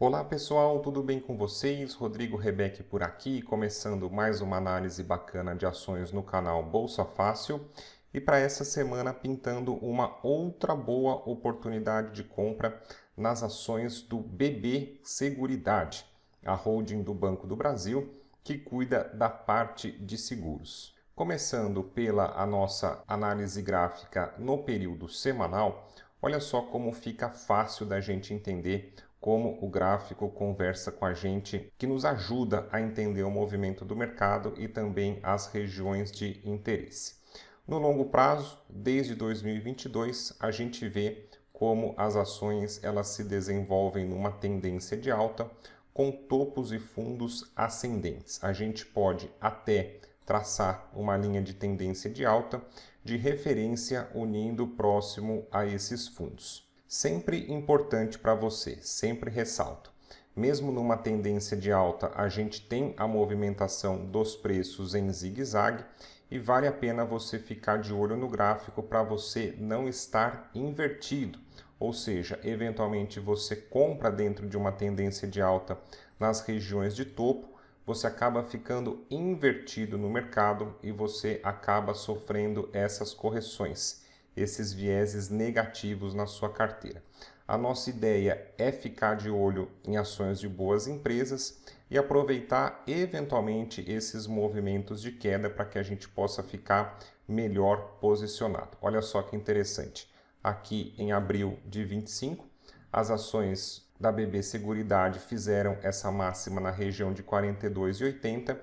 Olá pessoal, tudo bem com vocês? Rodrigo Rebeck por aqui, começando mais uma análise bacana de ações no canal Bolsa Fácil e para essa semana pintando uma outra boa oportunidade de compra nas ações do BB Seguridade, a holding do Banco do Brasil que cuida da parte de seguros. Começando pela a nossa análise gráfica no período semanal, olha só como fica fácil da gente entender como o gráfico conversa com a gente, que nos ajuda a entender o movimento do mercado e também as regiões de interesse. No longo prazo, desde 2022, a gente vê como as ações elas se desenvolvem numa tendência de alta, com topos e fundos ascendentes. A gente pode até traçar uma linha de tendência de alta de referência unindo próximo a esses fundos. Sempre importante para você, sempre ressalto. Mesmo numa tendência de alta, a gente tem a movimentação dos preços em zigue-zague e vale a pena você ficar de olho no gráfico para você não estar invertido. Ou seja, eventualmente você compra dentro de uma tendência de alta nas regiões de topo, você acaba ficando invertido no mercado e você acaba sofrendo essas correções, esses vieses negativos na sua carteira. A nossa ideia é ficar de olho em ações de boas empresas e aproveitar eventualmente esses movimentos de queda para que a gente possa ficar melhor posicionado. Olha só que interessante. Aqui em abril de 25, as ações da BB Seguridade fizeram essa máxima na região de 42,80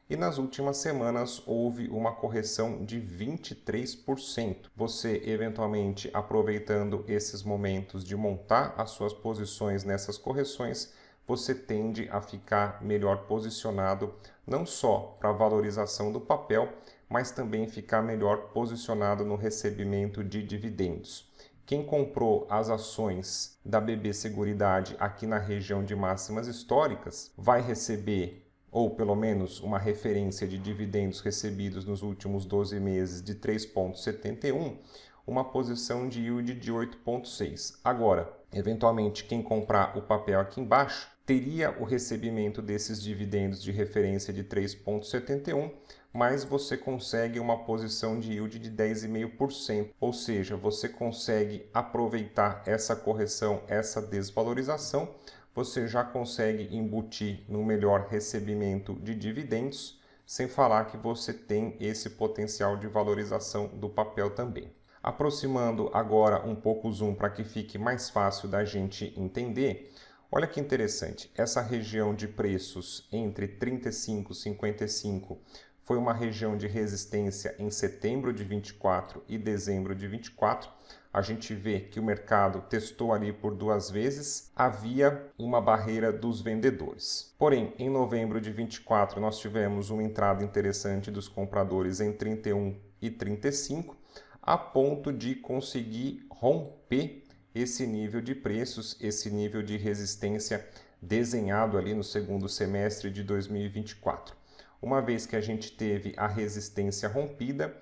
e nas últimas semanas houve uma correção de 23%. Você, eventualmente, aproveitando esses momentos de montar as suas posições nessas correções, você tende a ficar melhor posicionado não só para a valorização do papel, mas também ficar melhor posicionado no recebimento de dividendos. Quem comprou as ações da BB Seguridade aqui na região de máximas históricas vai receber, ou pelo menos uma referência de dividendos recebidos nos últimos 12 meses de 3,71, uma posição de yield de 8,6. Agora, eventualmente, quem comprar o papel aqui embaixo teria o recebimento desses dividendos de referência de 3,71, mas você consegue uma posição de yield de 10,5%, ou seja, você consegue aproveitar essa correção, essa desvalorização, você já consegue embutir no melhor recebimento de dividendos, sem falar que você tem esse potencial de valorização do papel também. Aproximando agora um pouco o zoom para que fique mais fácil da gente entender, olha que interessante, essa região de preços entre 35 e 55 foi uma região de resistência em setembro de 24 e dezembro de 24. A gente vê que o mercado testou ali por duas vezes, havia uma barreira dos vendedores. Porém, em novembro de 24, nós tivemos uma entrada interessante dos compradores em 31 e 35, a ponto de conseguir romper esse nível de preços, esse nível de resistência desenhado ali no segundo semestre de 2024. Uma vez que a gente teve a resistência rompida,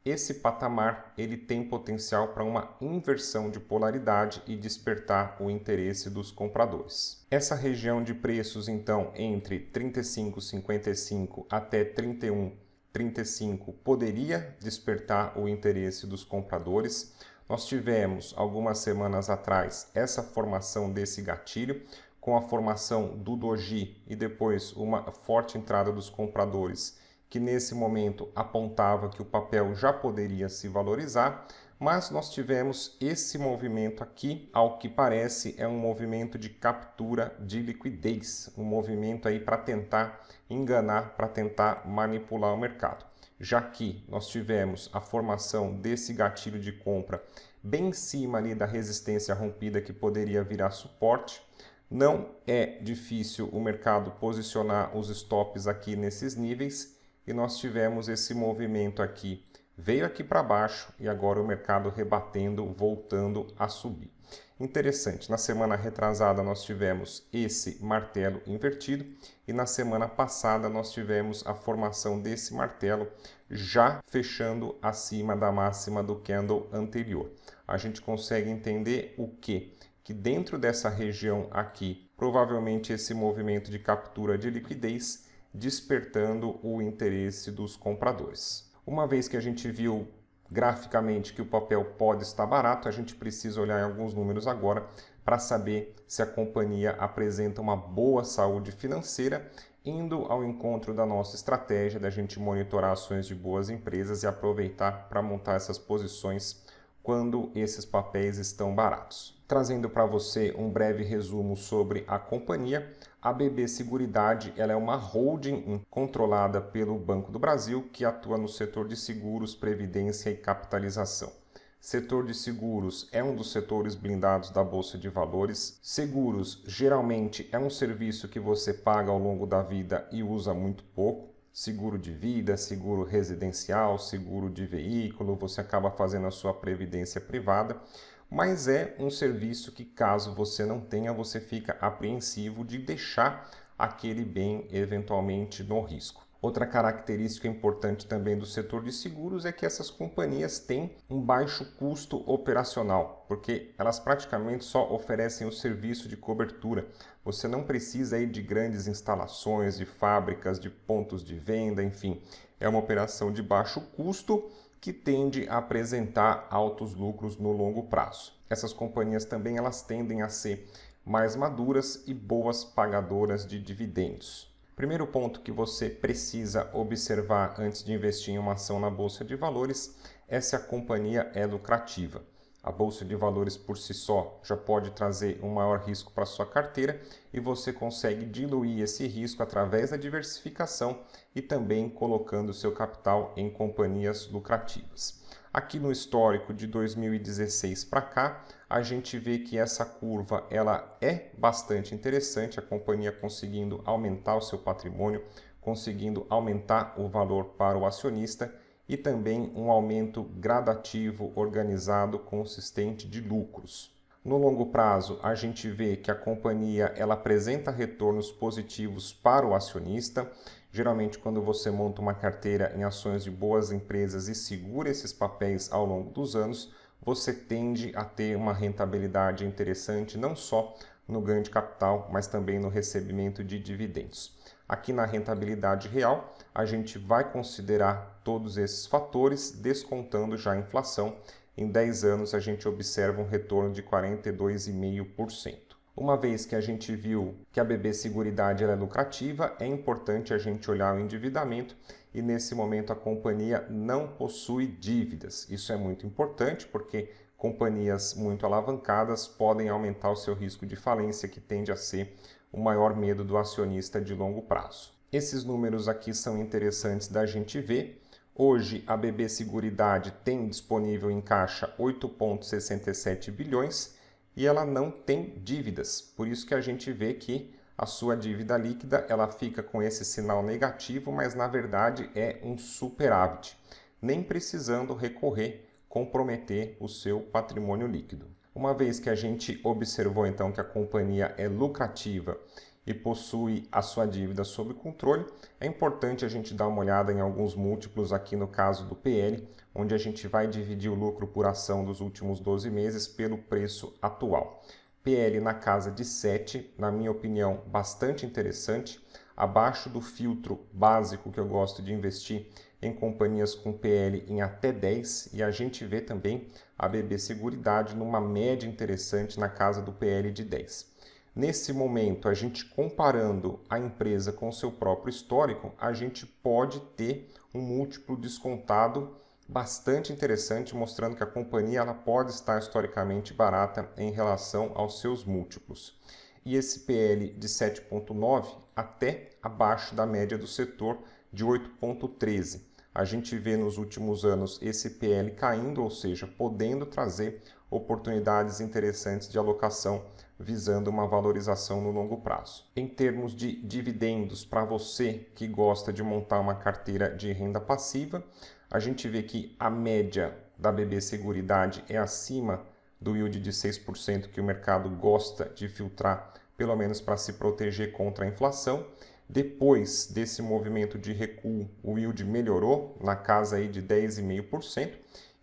esse patamar ele tem potencial para uma inversão de polaridade e despertar o interesse dos compradores. Essa região de preços, então, entre 35,55 até 31,35 poderia despertar o interesse dos compradores. Nós tivemos, algumas semanas atrás, essa formação desse gatilho, com a formação do doji e depois uma forte entrada dos compradores, que nesse momento apontava que o papel já poderia se valorizar, mas nós tivemos esse movimento aqui, ao que parece é um movimento de captura de liquidez, um movimento aí para tentar enganar, para tentar manipular o mercado. Já que nós tivemos a formação desse gatilho de compra bem em cima ali da resistência rompida que poderia virar suporte, não é difícil o mercado posicionar os stops aqui nesses níveis e nós tivemos esse movimento aqui, veio aqui para baixo e agora o mercado rebatendo, voltando a subir. Interessante, na semana retrasada nós tivemos esse martelo invertido e na semana passada nós tivemos a formação desse martelo já fechando acima da máxima do candle anterior. A gente consegue entender o quê? que dentro dessa região aqui, provavelmente esse movimento de captura de liquidez despertando o interesse dos compradores. Uma vez que a gente viu graficamente que o papel pode estar barato, a gente precisa olhar em alguns números agora para saber se a companhia apresenta uma boa saúde financeira, indo ao encontro da nossa estratégia da gente monitorar ações de boas empresas e aproveitar para montar essas posições quando esses papéis estão baratos. Trazendo para você um breve resumo sobre a companhia, a BB Seguridade ela é uma holding controlada pelo Banco do Brasil que atua no setor de seguros, previdência e capitalização. Setor de seguros é um dos setores blindados da Bolsa de Valores. Seguros geralmente é um serviço que você paga ao longo da vida e usa muito pouco. Seguro de vida, seguro residencial, seguro de veículo, você acaba fazendo a sua previdência privada, mas é um serviço que caso você não tenha, você fica apreensivo de deixar aquele bem eventualmente no risco. Outra característica importante também do setor de seguros é que essas companhias têm um baixo custo operacional, porque elas praticamente só oferecem o serviço de cobertura. Você não precisa ir de grandes instalações, de fábricas, de pontos de venda, enfim. É uma operação de baixo custo que tende a apresentar altos lucros no longo prazo. Essas companhias também elas tendem a ser mais maduras e boas pagadoras de dividendos. Primeiro ponto que você precisa observar antes de investir em uma ação na Bolsa de Valores é se a companhia é lucrativa. A Bolsa de Valores por si só já pode trazer um maior risco para a sua carteira e você consegue diluir esse risco através da diversificação e também colocando seu capital em companhias lucrativas. Aqui no histórico de 2016 para cá, a gente vê que essa curva ela é bastante interessante, a companhia conseguindo aumentar o seu patrimônio, conseguindo aumentar o valor para o acionista e também um aumento gradativo, organizado, consistente de lucros. No longo prazo, a gente vê que a companhia ela apresenta retornos positivos para o acionista. Geralmente, quando você monta uma carteira em ações de boas empresas e segura esses papéis ao longo dos anos, você tende a ter uma rentabilidade interessante, não só no ganho de capital, mas também no recebimento de dividendos. Aqui na rentabilidade real, a gente vai considerar todos esses fatores, descontando já a inflação. Em 10 anos, a gente observa um retorno de 42,5%. Uma vez que a gente viu que a BB Seguridade é lucrativa, é importante a gente olhar o endividamento e nesse momento a companhia não possui dívidas. Isso é muito importante porque companhias muito alavancadas podem aumentar o seu risco de falência, que tende a ser o maior medo do acionista de longo prazo. Esses números aqui são interessantes da gente ver. Hoje a BB Seguridade tem disponível em caixa 8,67 bilhões e ela não tem dívidas. Por isso que a gente vê que a sua dívida líquida ela fica com esse sinal negativo, mas na verdade é um superávit, nem precisando recorrer, comprometer o seu patrimônio líquido. Uma vez que a gente observou então que a companhia é lucrativa e possui a sua dívida sob controle, é importante a gente dar uma olhada em alguns múltiplos aqui no caso do PL, onde a gente vai dividir o lucro por ação dos últimos 12 meses pelo preço atual. PL na casa de 7, na minha opinião, bastante interessante, abaixo do filtro básico que eu gosto de investir em companhias com PL em até 10, e a gente vê também a BB Seguridade numa média interessante na casa do PL de 10. Nesse momento, a gente comparando a empresa com o seu próprio histórico, a gente pode ter um múltiplo descontado bastante interessante, mostrando que a companhia ela pode estar historicamente barata em relação aos seus múltiplos. E esse PL de 7,9 até abaixo da média do setor de 8,13. A gente vê nos últimos anos esse PL caindo, ou seja, podendo trazer oportunidades interessantes de alocação visando uma valorização no longo prazo. Em termos de dividendos, para você que gosta de montar uma carteira de renda passiva, a gente vê que a média da BB Seguridade é acima do yield de 6% que o mercado gosta de filtrar, pelo menos para se proteger contra a inflação. Depois desse movimento de recuo, o yield melhorou na casa aí de 10,5%.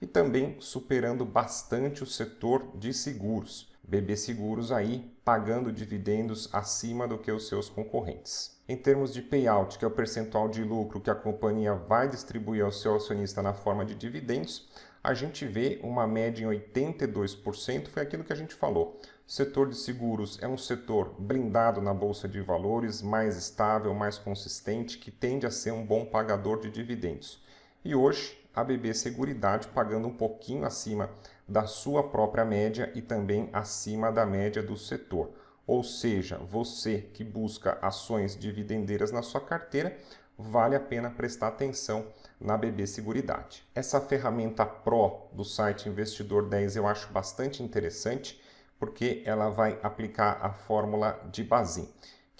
e também superando bastante o setor de seguros. BB Seguros aí pagando dividendos acima do que os seus concorrentes. Em termos de payout, que é o percentual de lucro que a companhia vai distribuir ao seu acionista na forma de dividendos, a gente vê uma média em 82%, foi aquilo que a gente falou. O setor de seguros é um setor blindado na Bolsa de Valores, mais estável, mais consistente, que tende a ser um bom pagador de dividendos. E hoje, a BB Seguridade pagando um pouquinho acima da sua própria média e também acima da média do setor. Ou seja, você que busca ações dividendeiras na sua carteira, vale a pena prestar atenção na BB Seguridade. Essa ferramenta Pro do site Investidor 10 eu acho bastante interessante, porque ela vai aplicar a fórmula de Bazin.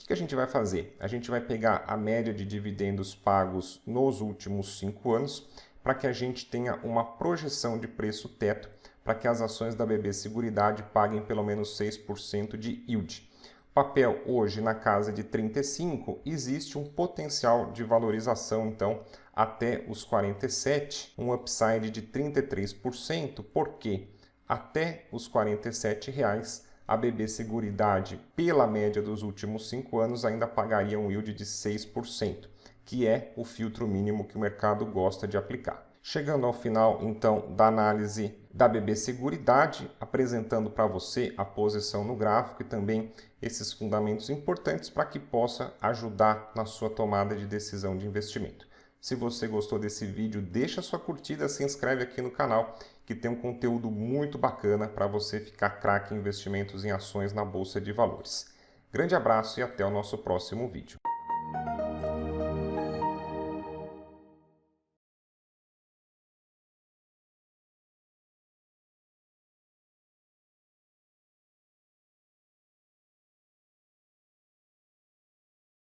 O que a gente vai fazer? A gente vai pegar a média de dividendos pagos nos últimos 5 anos, para que a gente tenha uma projeção de preço teto, para que as ações da BB Seguridade paguem pelo menos 6% de yield. Papel hoje na casa de 35, existe um potencial de valorização então até os 47, um upside de 33%, porque até os R$ 47,00 a BB Seguridade, pela média dos últimos 5 anos, ainda pagaria um yield de 6%, que é o filtro mínimo que o mercado gosta de aplicar. Chegando ao final, então, da análise da BB Seguridade, apresentando para você a posição no gráfico e também esses fundamentos importantes para que possa ajudar na sua tomada de decisão de investimento. Se você gostou desse vídeo, deixa sua curtida, se inscreve aqui no canal, que tem um conteúdo muito bacana para você ficar craque em investimentos em ações na Bolsa de Valores. Grande abraço e até o nosso próximo vídeo.